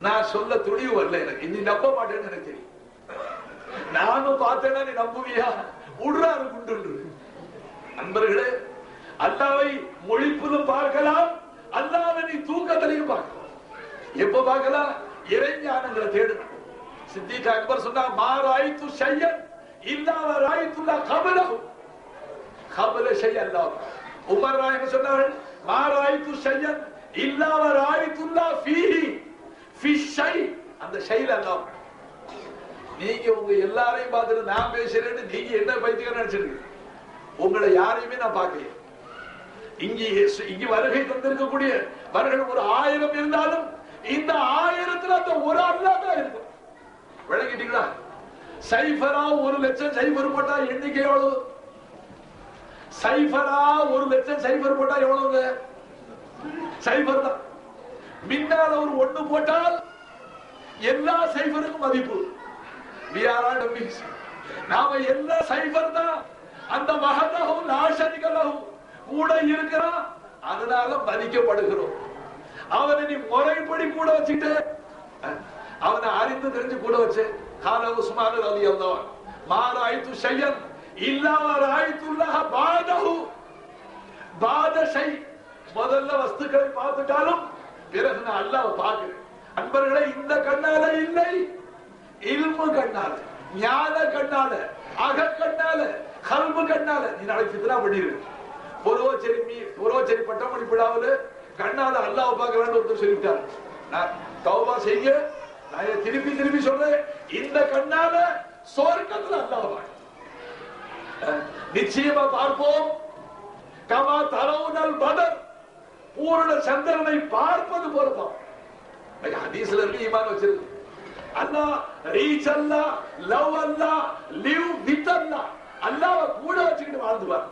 நான் சொல்ல துணிவு வரல, எனக்கு நீ நம்ப மாட்டேன்னு எனக்கு தெரியும். நானும் பார்த்தேன்னா நீ நம்புவியா? உடுறாரு குண்டு. அன்பர்களே, அல்லாவை மொழிப்புதும் பார்க்கலாம், அல்லாவை நீ தூக்கத்திலையும் பார்க்கலாம். எப்ப பார்க்கலாம்? இறைஞானங்களை தேடணும். சித்திக் அக்பர் சொன்னா, மாராய்த்து ஷையன் இல்லாவ ராய்த்துல்லா கபலஹு கபல ஷை அல்லாஹ். உமர் ராயக சொன்னார்கள், மாராய்த்து ஷையன் இல்லாவ ராய்த்துல்லா ஃபீஹி ஃபீ ஷை, அந்த ஷைல அல்லாஹ். நீங்க உங்க எல்லாரையும் பார்த்துட்டு நான் பேசுறேன்னு நீங்க என்ன பைத்தியம் நினைச்சிருக்கு? உங்களை யாரையுமே நான் பார்க்கல. இங்க வருகை தந்திருக்கக்கூடிய வருகள் ஒரு 1000 இருந்தாலும் இந்த 1000த்துல அந்த ஒரு அல்லாஹ் தான் இருக்கும். விளங்கிட்டீங்களா? சைஃபரா 1,00,000 சைஃபர் போட்டா எண்ணிக்கை எவ்வளவு? சைஃபரா 1,00,000 சைஃபர் போட்டா எவ்வளவு? சைஃபர் தான். மின்னால ஒரு 1 போட்டால் எல்லா சைஃபருக்கும் மதிப்பு. நாம எல்லா சைஃபர் தான். அந்த மகதகும் நாசனிகளும் கூட இருக்கிறான், அதனால மதிக்கப்படுகிறோம். அவனை நீ முறைப்படி கூட வச்சுட்டு, அவனை அறிந்து தெரிஞ்சு கூட வச்சு, கால உஸ்மான் ரலியல்லாஹு மா ராய்து ஷையன் இல்லா ராய்துல்லாஹ பாதஹு பாத ஷை. முதல்ல வஸ்துக்களை பார்த்துட்டாலும் பிறகு நான் அல்லாஹ்வை பார்க்கிறேன். அன்பர்களே, இந்த கண்ணால இல்லை, இல்மு கண்ணால, ஞான கண்ணால, அக கண்ணால, கல்பு கண்ணால நீ நாளைக்கு ஃபித்னா பண்ணிரு. பொருவச்சேரி பட்டமளி விழாவில் கண்ணால அல்லாஹ்வை பார்க்கலான்னு ஒருத்தர் சொல்லிவிட்டார். நான் தௌபா செய்ய, நான் திருப்பி திருப்பி சொல்றேன், இந்த கண்ணால சொர்க்கத்துல அல்லாஹ்வை பார்க்க நிச்சயமா பார்ப்போம். கமா தரவுனல் பதர், பூரண சந்திரனை பார்ப்பது போலதான். ஹதீஸ்ல இருக்கு, ஈமான் வச்சிருக்கு. Allah reach Allah, love Allah, live with Allah, அல்லாஹ்வை கூட வச்சுக்கிட்டு வாழ்ந்துவார்.